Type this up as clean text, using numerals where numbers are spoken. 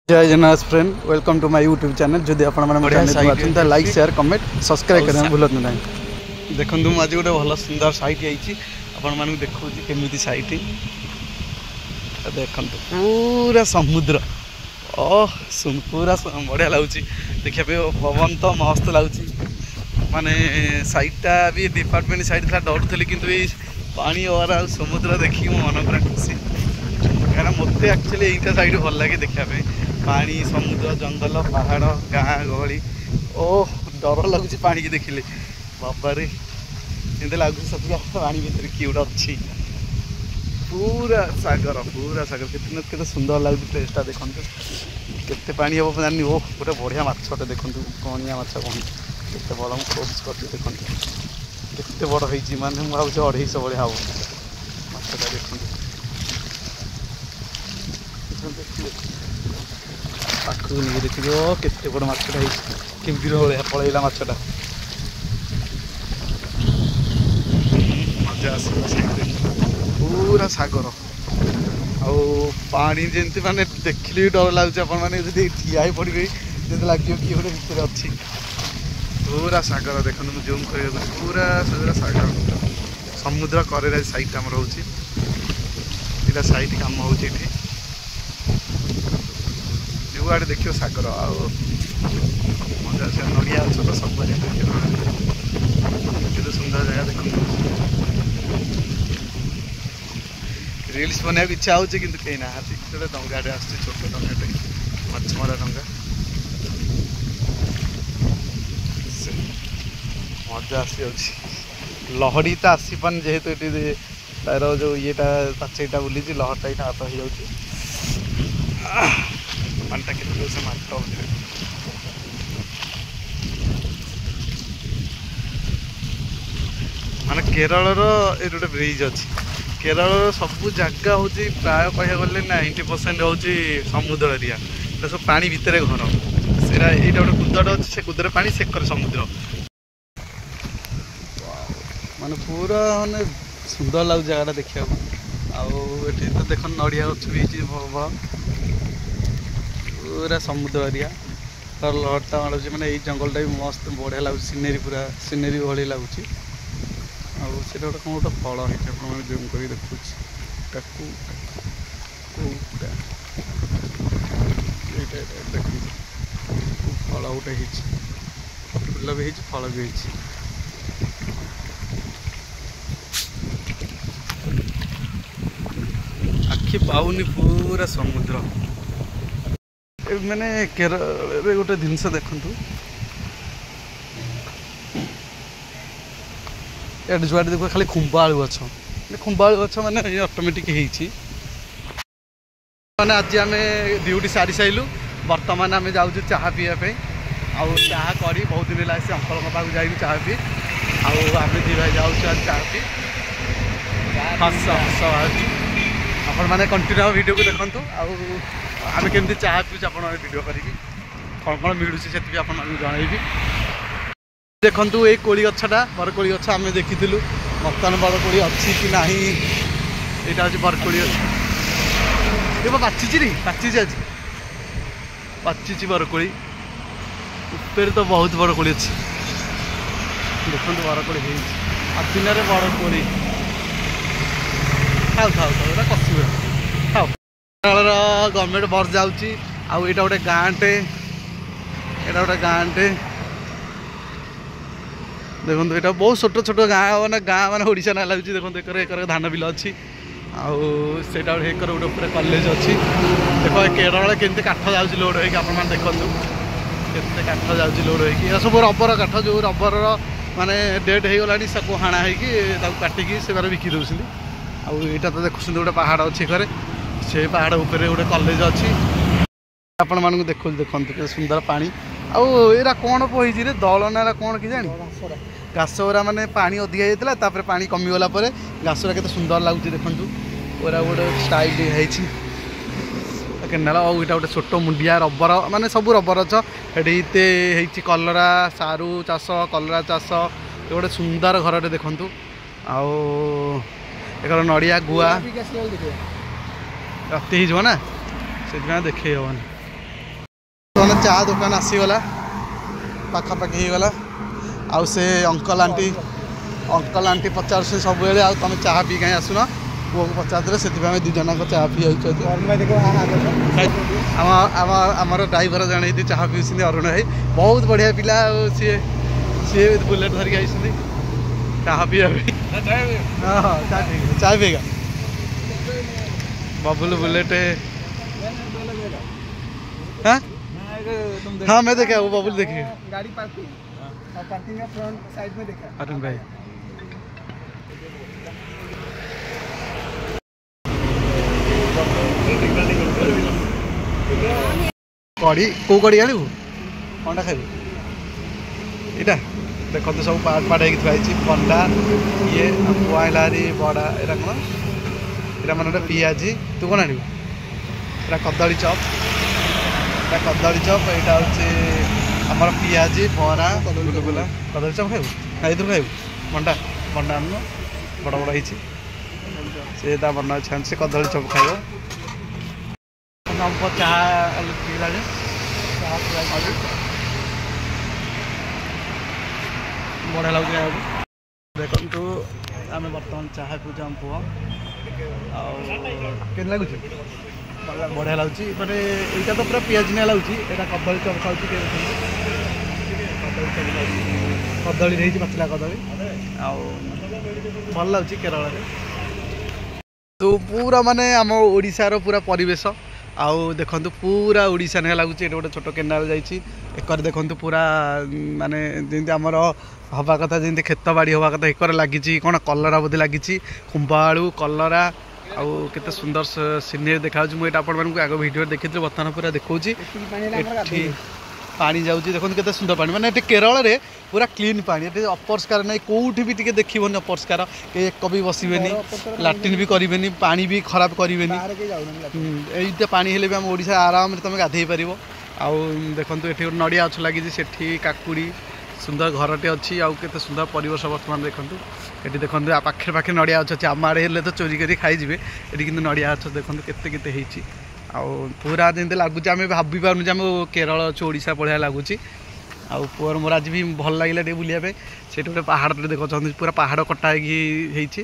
जय Jagannath friend welcome to my YouTube channel जदि आप लाइक शेयर कमेंट सब्सक्राइब करना भूलत ना देखो आज गोटे भल सुंदर साइट आई देखा केमी साइट देखो पूरा समुद्र पूरा बढ़िया लगुच देखा पवन तो मस्त लगुच माने साइटा भी डिपार्टमेंट साइड था डरुली किंतु पानी और समुद्र देखिए मो मन पूरा खुशी क्या मत एक्चुअली यहीटा साइड भल लगे देखापी पानी समुद्र जंगल पहाड़ गाँ गहली ओह डर लगुच पानी की देखिले बाबारे एमती लगुच सब पानी भितर किए गोटे अच्छी पूरा सागर केते सुंदर लगुच प्लेसटा देखो केते पानी हम जानी ओह गोटे बढ़िया मछटे देखो कणिया माछ कौन केते बड़ मुझे फोकस कर देखो केते बड़ हो माने भाव 250 भाया हम मछटा देखो पाखु नहीं देखिए केते बड़ मछटा केमती भाया पलैला मछटा मजा आस पूरा सागर आनी जमी मैंने देखिले भी डर लगुच आपने ठिया ही पड़े जैसे लगे कि गोटे भितर अच्छी पूरा सागर देखो मुझे जूम कर पूरा सागर समुद्र करेरा साइट आम रोचा साइट कम हो जुआड़े देखियो सागर मजा से नड़िया गछ तो सब देखिए सुंदर जगह देखो रील्स बना इच्छा हो कि कहीं ना गोटे डंगाटे आस छोट डंगाटे मछमरा डंगा मजा आसी लहड़ी तो आसपान जेहेतु ये तार जो येटा पाचेटा बुली लहरटा यहाँ हाथ हो पानीटा के मात्र माने केरल ये गोटे ब्रिज अच्छी केरल सबू जगह हूँ प्राय कह गले 90% हूँ समुद्र एरिया सब पानी भितर घर से यहाँ गोटे कुदटे अच्छे से कुदरे पानी सेकर समुद्र माने पूरा माने सुंदर लगुच जगह देखा आठी तो देख नड़िया गछ भी भल पूरा समुद्र एरिया तार लहरटा मारूँ मैंने ये जंगलटा भी मस्त बढ़िया लगुच सीनेरी पूरा सीनेरी भाई लगुच आटा गोटे कौन गोटे फल है जूम कर देखुँ देख फल गोटे फूल भी फल भी आखि पाऊनी पूरा समुद्र मैंने केरल गोटे जिनस देखु जुआड़े देख खाली खुंबालू गछ मैंने ऑटोमेटिक मैंने आज आम ड्यूटी सारी सारू बर्तमान आम जाऊँ चाह पीवाई चाह कर बहुत दिन है अंकल पाक जाइए चाह पी आम दी भाई जाऊँ चाह पी हस हस आपण मैंने कंटिन्यू वीडियो को देखूँ आम केमती चाह पीछे आप वीडियो करी कौन कौन मिलूँ से जनइबी देखु ये कोड़ी गछटा बरकोड़ी गछ आम देखी बर्तमान बरकोड़ी अच्छी कि ना यहाँ हूँ बरकोड़ी ये पाची आज पाची बरकोड़ी ऊपर तो बहुत बरकोड़ी अच्छी देखो बरकोड़ी दिन में बरकोड़ी खाऊ खाऊ खाऊ कषुआ खाऊ केरल गवर्नमेंट बस जाऊँगी आउटा गोटे गाँटे यहाँ गोटे गाँटे देखो यहाँ बहुत छोट छोट गाँ मैंने गाँ मैंने ओडिशा ना लगुच देखो एक धान बिल अच्छी आईटा गोटे गोटे पूरा कॉलेज अच्छी देखो केरल केमती काठ जाऊँगी लोड हो देखु के काठ जाऊँगी लोड हो सब रबर काठ जो रबर माने डेट हो गलानी सब हाणा हो काटिकी से बिकी दौरान आईटा तो देखुं गोटे पहाड़ अच्छी घरे से पहाड़ उपरे गोटे कॉलेज अच्छी आपण मानक देखो देखते सुंदर पानी आईरा कौन पही रे दल ना कौन कि जानी घास गुरा मैंने पानी अधिक जाता पानी कमीगला घास गुरा के सुंदर लगुच देखु पूरा गोटे स्टाइल केनाल और यहाँ गोटे छोट मुंडिया रबर माने सब रबर गछ कलरा सारू चाष कलरा चाष गोटे सुंदर घरटे देखु एक नड़िया गुआ राति हो ना से देखे हेन ମାନେ ଚା ଦୋକାନ ଆସିଗଲା ପାଖାପାଖି ହେଇଗଲା। ଆଉ ସେ ଅଙ୍କଲ ଆଣ୍ଟି ପଚାରୁଛନ୍ତି ସବୁବେଳେ ଆଉ ତମେ ଚାହା ପିଇ କାହିଁ ଆସୁନ ପୁଅକୁ ପଚାରୁଥିଲେ ସେଥିପାଇଁ ଆମେ 2 ଜଣଙ୍କ ଚାହା ପିଇ ଯାଉଛୁ। ଆମର ଡ୍ରାଇଭର ଜଣେ ଏଠି ଚାହା ପିଉଛନ୍ତି ଅରୁଣ ଭାଇ ବହୁତ ବଢ଼ିଆ ପିଲା ଆଉ ସିଏ ବୁଲେଟ୍ ଧରିକି ଆସିଛନ୍ତି ଚାହା ପିଇବା ପାଇଁ। ହଁ ଚାହା ପିଏगा बबलू बुलेट हाँ मैं देखा वो बबलू देखे गाड़ी पार्किंग और पार्किंग का फ्रंट साइड में देखा अरुण भाई कड़ी को कड़ी आलू अंडा खाइबू इटा देखो तो सब पार्ट पार्ट होती पंडा ये पुआलारी बड़ा यहाँ कौन यहाँ मैंने पियाजी तू कौन आनू यहाँ कदली चप यहाँ हूँ आमर पियाजी बरा गुलगुला कदली चप खाइबू ना इधर खाइबू मंडा मंडा आन बड़ बड़ होती से बना छान से कदली चप खाइब नंबर चाह पिला बढ़िया लगे देखु आम बर्तमान चाह पीछे आम पुह के लगुच बढ़िया लगुच मैंने यहाँ तो पूरा पियाजिनिया लगुच यहाँ कदली चप खाऊँ कदली रही पचला कदली भल लगुच केरल तो पूरा माने आम ओडिशार पूरा परिवेश आउ देखु पूरा ओडिशा ने लगुच ये गोटे छोट केनाल जाकर देखु पूरा माने जमी आमर हवा कथा जमी खेत बाड़ी हवा कथा एक लगी कौन कलरा बोधे लगी कुंभालू कलरा आउ केते सुंदर सीनरी देखा मुझे आपण आग वीडियो देखी बर्तमान पूरा देखा पानी जाऊँगी देखो केते सुंदर पानी माने केरल रे पूरा क्लीन पानी अपरिष्कार नहीं कौटी भी टिके देखिबनी अपरिष्कार एक भी बसबेनी लाट्रिन भी करेंगे पानी भी खराब करेंगे ये पानी हेले भी आम ओडिशा आराम तुम गाधे पार आउ देखो ये नड़िया गछ लगी से काकुड़ी सुंदर घरटे अच्छी आउ केते सुंदर परिवेश बर्तमान देखो ये देखो पाखे पाखे नड़िया गछ अच्छी आम आड़े हेले तो चोरी कर खाईजे ये कि नड़िया गछ देखो केते केते होती आउ पूरा जमी लगुच आम भाभी पार्नु आम केरल अच्छे ओडिशा बढ़िया लगुच आउ पुअर मोर आज भी भल लगे बुलाया से गोटे पहाड़ देखो पूरा पहाड़ कटा होती